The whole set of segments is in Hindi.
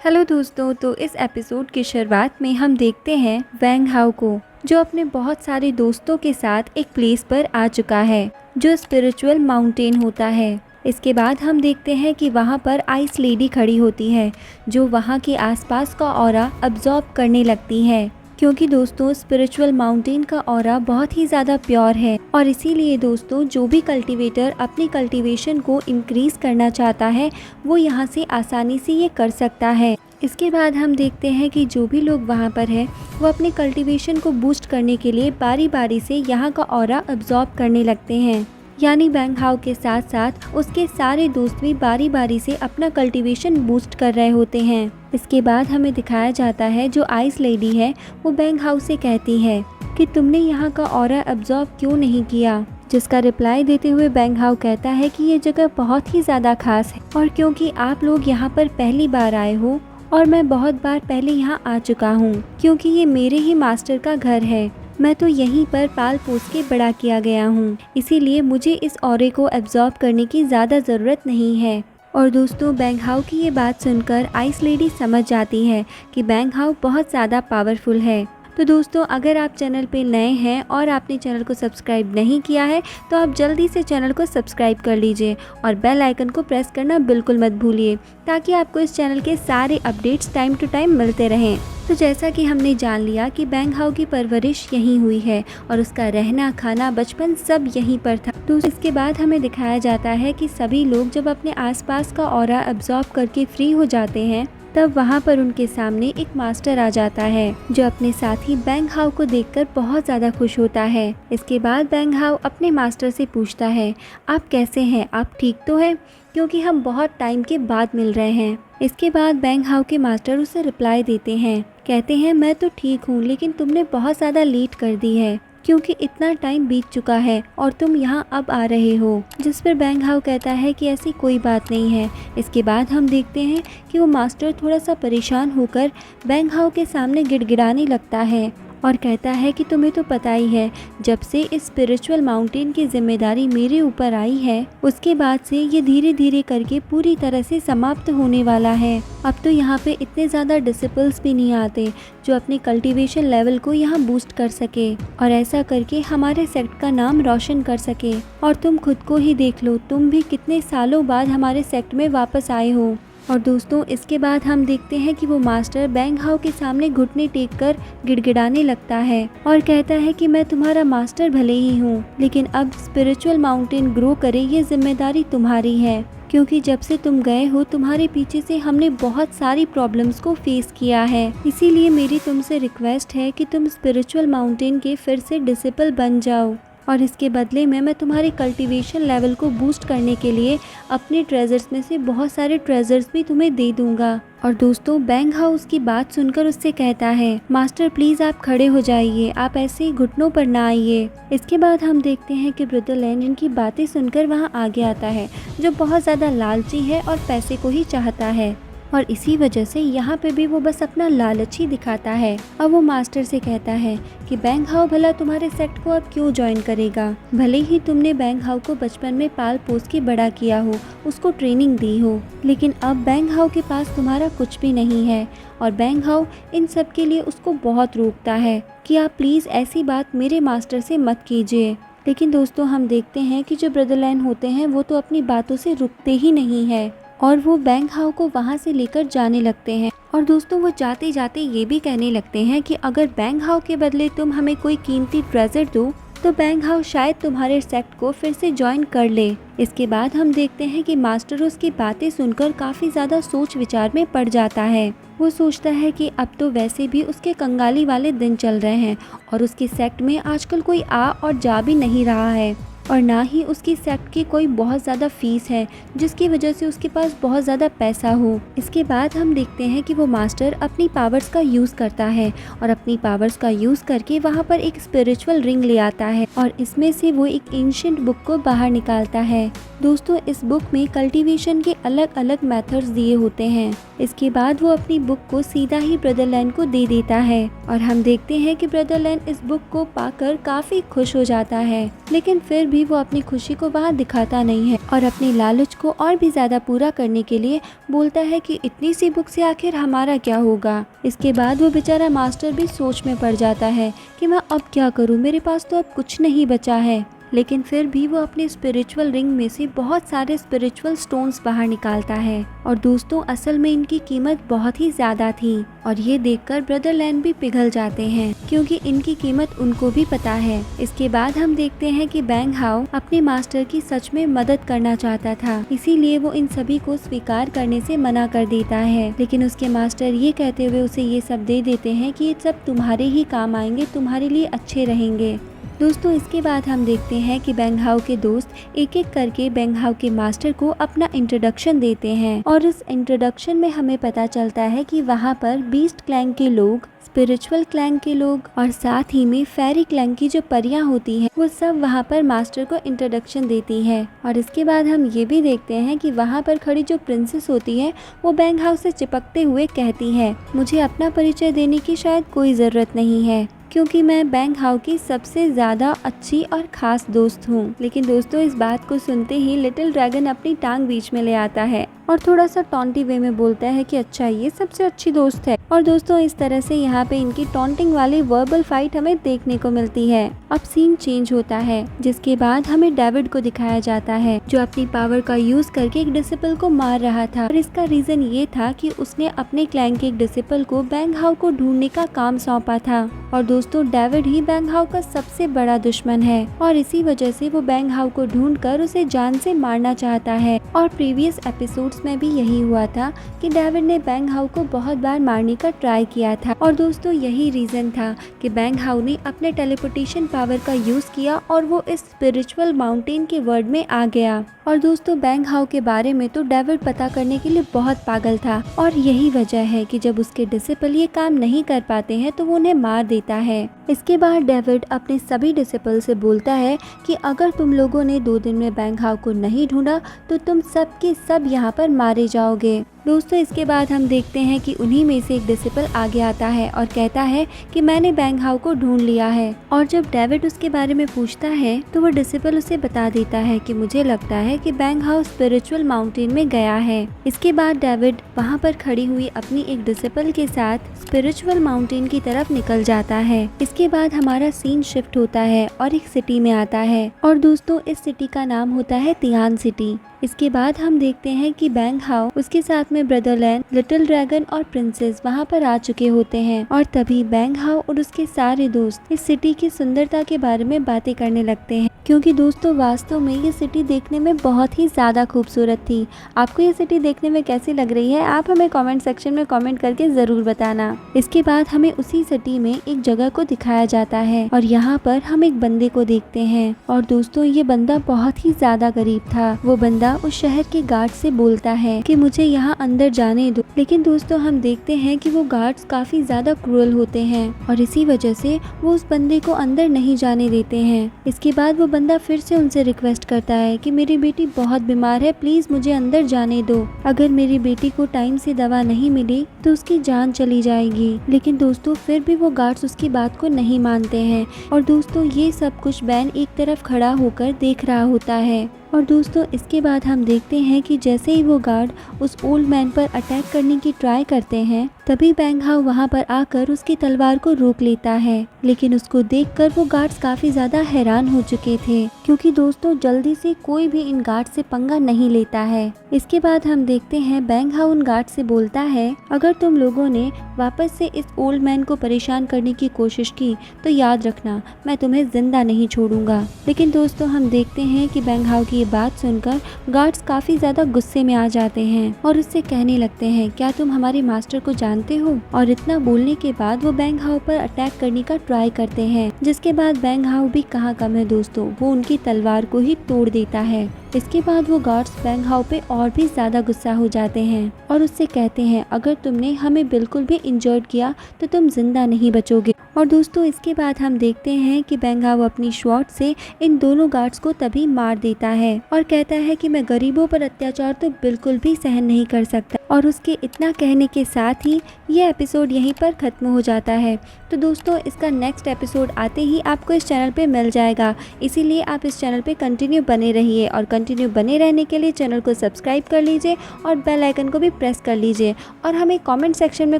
हेलो दोस्तों, तो इस एपिसोड की शुरुआत में हम देखते हैं वैंग हाओ को, जो अपने बहुत सारे दोस्तों के साथ एक प्लेस पर आ चुका है जो स्पिरिचुअल माउंटेन होता है। इसके बाद हम देखते हैं कि वहाँ पर आइस लेडी खड़ी होती है जो वहाँ के आसपास का ऑरा अब्जॉर्ब करने लगती है, क्योंकि दोस्तों स्पिरिचुअल माउंटेन का ऑरा बहुत ही ज़्यादा प्योर है और इसीलिए दोस्तों जो भी कल्टीवेटर अपनी कल्टीवेशन को इंक्रीज करना चाहता है वो यहाँ से आसानी से ये कर सकता है। इसके बाद हम देखते हैं कि जो भी लोग वहाँ पर है वो अपने कल्टीवेशन को बूस्ट करने के लिए बारी बारी से यहाँ का ऑरा अब्जॉर्ब करने लगते हैं, यानी वैंग हाओ के साथ साथ उसके सारे दोस्त भी बारी बारी से अपना कल्टीवेशन बूस्ट कर रहे होते हैं। इसके बाद हमें दिखाया जाता है जो आइस लेडी है वो वैंग हाओ से कहती है कि तुमने यहाँ का ऑरा अब्जॉर्ब क्यों नहीं किया, जिसका रिप्लाई देते हुए वैंग हाओ कहता है कि ये जगह बहुत ही ज़्यादा खास है और क्योंकि आप लोग यहाँ पर पहली बार आए हो और मैं बहुत बार पहले यहाँ आ चुका हूँ, क्योंकि ये मेरे ही मास्टर का घर है, मैं तो यहीं पर पाल पोस के बड़ा किया गया हूँ, इसीलिए मुझे इस ऑरे को एब्जॉर्ब करने की ज़्यादा ज़रूरत नहीं है। और दोस्तों वैंग हाओ की ये बात सुनकर आइस लेडी समझ जाती है कि वैंग हाओ बहुत ज़्यादा पावरफुल है। तो दोस्तों अगर आप चैनल पे नए हैं और आपने चैनल को सब्सक्राइब नहीं किया है तो आप जल्दी से चैनल को सब्सक्राइब कर लीजिए और बेल आइकन को प्रेस करना बिल्कुल मत भूलिए, ताकि आपको इस चैनल के सारे अपडेट्स टाइम टू टाइम मिलते रहें। तो जैसा कि हमने जान लिया कि वैंग हाओ की परवरिश यहीं हुई है और उसका रहना खाना बचपन सब यहीं पर था। तो इसके बाद हमें दिखाया जाता है कि सभी लोग जब अपने आसपास का ऑरा अब्जॉर्ब करके फ्री हो जाते हैं तब वहाँ पर उनके सामने एक मास्टर आ जाता है जो अपने साथी वैंग हाओ को देखकर बहुत ज़्यादा खुश होता है। इसके बाद वैंग हाओ अपने मास्टर से पूछता है, आप कैसे हैं, आप ठीक तो हैं, क्योंकि हम बहुत टाइम के बाद मिल रहे हैं। इसके बाद वैंग हाओ के मास्टर उसे रिप्लाई देते हैं, कहते हैं मैं तो ठीक हूँ, लेकिन तुमने बहुत ज़्यादा लेट कर दी है क्योंकि इतना टाइम बीत चुका है और तुम यहाँ अब आ रहे हो। जिस पर वैंग हाओ कहता है कि ऐसी कोई बात नहीं है। इसके बाद हम देखते हैं कि वो मास्टर थोड़ा सा परेशान होकर वैंग हाओ के सामने गिड़गिड़ाने लगता है और कहता है कि तुम्हें तो पता ही है, जब से इस स्पिरिचुअल माउंटेन की जिम्मेदारी मेरे ऊपर आई है उसके बाद से ये धीरे धीरे करके पूरी तरह से समाप्त होने वाला है। अब तो यहाँ पे इतने ज़्यादा डिसिपल्स भी नहीं आते जो अपने कल्टीवेशन लेवल को यहाँ बूस्ट कर सके और ऐसा करके हमारे सेक्ट का नाम रोशन कर सके। और तुम खुद को ही देख लो, तुम भी कितने सालों बाद हमारे सेक्ट में वापस आए हो। और दोस्तों इसके बाद हम देखते हैं कि वो मास्टर वैंग हाओ के सामने घुटने टेक कर गिड़गिड़ाने लगता है और कहता है कि मैं तुम्हारा मास्टर भले ही हूँ, लेकिन अब स्पिरिचुअल माउंटेन ग्रो करे ये जिम्मेदारी तुम्हारी है, क्योंकि जब से तुम गए हो तुम्हारे पीछे से हमने बहुत सारी प्रॉब्लम्स को फेस किया है। इसीलिए मेरी तुमसे रिक्वेस्ट है कि तुम स्पिरिचुअल माउंटेन के फिर से डिसिपल बन जाओ और इसके बदले में मैं तुम्हारे कल्टीवेशन लेवल को बूस्ट करने के लिए अपने ट्रेजर्स में से बहुत सारे ट्रेजर्स भी तुम्हें दे दूंगा। और दोस्तों वैंग हाओ उसकी बात सुनकर उससे कहता है, मास्टर प्लीज़ आप खड़े हो जाइए, आप ऐसे ही घुटनों पर ना आइए। इसके बाद हम देखते हैं कि ब्रदर लैन इनकी बातें सुनकर वहाँ आगे आता है, जो बहुत ज़्यादा लालची है और पैसे को ही चाहता है और इसी वजह से यहाँ पे भी वो बस अपना लालच ही दिखाता है। अब वो मास्टर से कहता है कि वैंग हाओ भला तुम्हारे सेक्ट को अब क्यों ज्वाइन करेगा, भले ही तुमने वैंग हाओ को बचपन में पाल पोस के बड़ा किया हो, उसको ट्रेनिंग दी हो, लेकिन अब वैंग हाओ के पास तुम्हारा कुछ भी नहीं है। और वैंग हाओ इन सब के लिए उसको बहुत रोकता है कि आप प्लीज़ ऐसी बात मेरे मास्टर से मत कीजिए। लेकिन दोस्तों हम देखते हैं कि जो ब्रदर लैन होते हैं वो तो अपनी बातों से रुकते ही नहीं है और वो वैंग हाओ को वहाँ से लेकर जाने लगते हैं। और दोस्तों वो जाते जाते ये भी कहने लगते हैं कि अगर वैंग हाओ के बदले तुम हमें कोई कीमती ट्रेजर दो तो वैंग हाओ शायद तुम्हारे सेक्ट को फिर से ज्वाइन कर ले। इसके बाद हम देखते हैं कि मास्टर उसकी बातें सुनकर काफ़ी ज़्यादा सोच विचार में पड़ जाता है। वो सोचता है कि अब तो वैसे भी उसके कंगाली वाले दिन चल रहे हैं और उसके सेक्ट में आजकल कोई आ और जा भी नहीं रहा है और ना ही उसकी सेक्ट की कोई बहुत ज़्यादा फीस है जिसकी वजह से उसके पास बहुत ज़्यादा पैसा हो। इसके बाद हम देखते हैं कि वो मास्टर अपनी पावर्स का यूज़ करता है और अपनी पावर्स का यूज़ करके वहाँ पर एक स्पिरिचुअल रिंग ले आता है और इसमें से वो एक एंशिएंट बुक को बाहर निकालता है। दोस्तों इस बुक में कल्टीवेशन के अलग अलग मेथड्स दिए होते हैं। इसके बाद वो अपनी बुक को सीधा ही ब्रदर लैन को दे देता है और हम देखते हैं कि ब्रदर लैन इस बुक को पाकर काफ़ी खुश हो जाता है, लेकिन फिर भी वो अपनी खुशी को वहाँ दिखाता नहीं है और अपने लालच को और भी ज्यादा पूरा करने के लिए बोलता है कि इतनी सी बुक से आखिर हमारा क्या होगा। इसके बाद वो बेचारा मास्टर भी सोच में पड़ जाता है कि मैं अब क्या करूँ, मेरे पास तो अब कुछ नहीं बचा है। लेकिन फिर भी वो अपने स्पिरिचुअल रिंग में से बहुत सारे स्पिरिचुअल स्टोन्स बाहर निकालता है और दोस्तों असल में इनकी कीमत बहुत ही ज्यादा थी और ये देखकर ब्रदर लैन भी पिघल जाते हैं क्योंकि इनकी कीमत उनको भी पता है। इसके बाद हम देखते हैं कि बैंग हाओ अपने मास्टर की सच में मदद करना चाहता था, इसीलिए वो इन सभी को स्वीकार करने से मना कर देता है। लेकिन उसके मास्टर ये कहते हुए उसे ये सब दे देते हैं कि ये सब तुम्हारे ही काम आएंगे, तुम्हारे लिए अच्छे रहेंगे। दोस्तों इसके बाद हम देखते हैं कि बैंग हाओ के दोस्त एक एक करके बैंग हाओ के मास्टर को अपना इंट्रोडक्शन देते हैं और इस इंट्रोडक्शन में हमें पता चलता है कि वहाँ पर बीस्ट क्लैंग के लोग, स्पिरिचुअल क्लैंग के लोग और साथ ही में फेरी क्लैंग की जो परियां होती हैं वो सब वहाँ पर मास्टर को इंट्रोडक्शन देती है। और इसके बाद हम ये भी देखते हैं कि वहाँ पर खड़ी जो प्रिंसेस होती है वो बैंग हाओ से चिपकते हुए कहती है, मुझे अपना परिचय देने की शायद कोई ज़रूरत नहीं है क्योंकि मैं बैंग हाओ की सबसे ज़्यादा अच्छी और ख़ास दोस्त हूँ। लेकिन दोस्तों इस बात को सुनते ही लिटिल ड्रैगन अपनी टांग बीच में ले आता है और थोड़ा सा टॉन्टी वे में बोलता है कि अच्छा ये सबसे अच्छी दोस्त है। और दोस्तों इस तरह से यहाँ पे इनकी टॉन्टिंग वाली वर्बल फाइट हमें देखने को मिलती है। अब सीन चेंज होता है जिसके बाद हमें डेविड को दिखाया जाता है जो अपनी पावर का यूज करके एक डिसिपल को मार रहा था और इसका रीजन ये था कि उसने अपने क्लैन के एक डिसिपल को बैंग हाओ को ढूंढने का काम सौंपा था। और दोस्तों डेविड ही बैंग हाओ का सबसे बड़ा दुश्मन है और इसी वजह से वो बैंग हाओ को ढूंढकर उसे जान से मारना चाहता है। और प्रीवियस एपिसोड्स में भी यही हुआ था कि डेविड ने बैंग हाओ को बहुत बार मारने का ट्राई किया था और दोस्तों यही रीजन था कि बैंग हाओ ने अपने टेलीपोर्टेशन पावर का यूज किया और वो इस स्पिरिचुअल माउंटेन के वर्ल्ड में आ गया। और दोस्तों बैंग हाओ के बारे में तो डेविड पता करने के लिए बहुत पागल था और यही वजह है कि जब उसके डिसिपल ये काम नहीं कर पाते हैं तो वो उन्हें मार देता है। इसके बाद डेविड अपने सभी डिसिपल से बोलता है कि अगर तुम लोगों ने 2 दिन में बैंग हाओ को नहीं ढूंढा तो तुम सब के सब यहाँ पर मारे जाओगे। दोस्तों इसके बाद हम देखते हैं कि उन्हीं में से एक डिसिपल आगे आता है और कहता है कि मैंने बैंग हाओ को ढूंढ लिया है। और जब डेविड उसके बारे में पूछता है तो वो डिसिपल उसे बता देता है कि मुझे लगता है कि बैंग हाओ स्पिरिचुअल माउंटेन में गया है। इसके बाद डेविड वहाँ पर खड़ी हुई अपनी एक डिसिपल के साथ स्पिरिचुअल माउंटेन की तरफ निकल जाता है। इसके बाद हमारा सीन शिफ्ट होता है और एक सिटी में आता है और दोस्तों इस सिटी का नाम होता है तियान सिटी। इसके बाद हम देखते हैं कि बैंग हाओ उसके साथ में ब्रदर लैन, लिटिल ड्रैगन और प्रिंसेस वहाँ पर आ चुके होते हैं और तभी बैंग हाओ और उसके सारे दोस्त इस सिटी की सुंदरता के बारे में बातें करने लगते हैं क्योंकि दोस्तों वास्तव में ये सिटी देखने में बहुत ही ज़्यादा खूबसूरत थी। आपको ये सिटी देखने में कैसी लग रही है आप हमें कमेंट सेक्शन में कमेंट करके ज़रूर बताना। इसके बाद हमें उसी सिटी में एक जगह को दिखाया जाता है और यहाँ पर हम एक बंदे को देखते हैं और दोस्तों ये बंदा बहुत ही ज़्यादा गरीब था। वो बंदा उस शहर के गार्ड से बोलता है कि मुझे यहाँ अंदर जाने दो, लेकिन दोस्तों हम देखते हैं कि वो गार्ड्स काफी ज्यादा क्रूअल होते हैं और इसी वजह से वो उस बंदे को अंदर नहीं जाने देते हैं। इसके बाद वो बंदा फिर से उनसे रिक्वेस्ट करता है कि मेरी बेटी बहुत बीमार है, प्लीज मुझे अंदर जाने दो। अगर मेरी बेटी को टाइम से दवा नहीं मिली तो उसकी जान चली जाएगी। लेकिन दोस्तों फिर भी वो गार्ड्स उसकी बात को नहीं मानते हैं और दोस्तों ये सब कुछ बैन एक तरफ खड़ा होकर देख रहा होता है। और दोस्तों इसके बाद हम देखते हैं कि जैसे ही वो गार्ड उस ओल्ड मैन पर अटैक करने की ट्राई करते हैं तभी बैंग हाओ वहाँ पर आकर उसकी तलवार को रोक लेता है। लेकिन उसको देखकर वो गार्ड्स काफी ज्यादा हैरान हो चुके थे क्योंकि दोस्तों जल्दी से कोई भी इन गार्ड से पंगा नहीं लेता है। इसके बाद हम देखते हैं बैंग हाओ उन गार्ड से बोलता है अगर तुम लोगों ने वापस से इस ओल्ड मैन को परेशान करने की कोशिश की तो याद रखना मैं तुम्हें जिंदा नहीं छोड़ूंगा। लेकिन दोस्तों हम देखते हैं कि बैंग हाओ की ये बात सुनकर गार्ड्स काफी ज्यादा गुस्से में आ जाते हैं और उससे कहने लगते हैं क्या तुम हमारे मास्टर को जानते हो। और इतना बोलने के बाद वो बैंग हाओ पर अटैक करने का ट्राई करते हैं जिसके बाद बैंग हाओ भी कहाँ कम है दोस्तों, वो उनकी तलवार को ही तोड़ देता है। इसके बाद वो गार्ड्स वेंग हाओ पे और भी ज़्यादा गुस्सा हो जाते हैं और उससे कहते हैं अगर तुमने हमें बिल्कुल भी इंजर्ड किया तो तुम जिंदा नहीं बचोगे। और दोस्तों इसके बाद हम देखते हैं कि वेंग हाओ अपनी स्वॉर्ड से इन दोनों गार्ड्स को तभी मार देता है और कहता है कि मैं गरीबों पर अत्याचार तो बिल्कुल भी सहन नहीं कर सकता। और उसके इतना कहने के साथ ही ये एपिसोड यहीं पर ख़त्म हो जाता है। तो दोस्तों इसका नेक्स्ट एपिसोड आते ही आपको इस चैनल पे मिल जाएगा, इसीलिए आप इस चैनल पे कंटिन्यू बने रहिए। और कंटिन्यू बने रहने के लिए चैनल को सब्सक्राइब कर लीजिए और बेल आइकन को भी प्रेस कर लीजिए। और हमें कमेंट सेक्शन में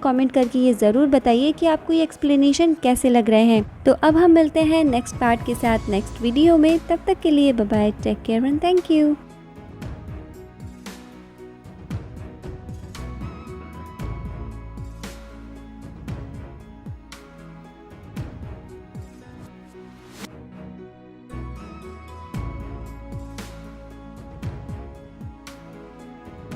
कमेंट करके ये ज़रूर बताइए कि आपको ये एक्सप्लेनेशन कैसे लग रहे हैं। तो अब हम मिलते हैं नेक्स्ट पार्ट के साथ नेक्स्ट वीडियो में। तब तक के लिए bye bye, take care and thank you.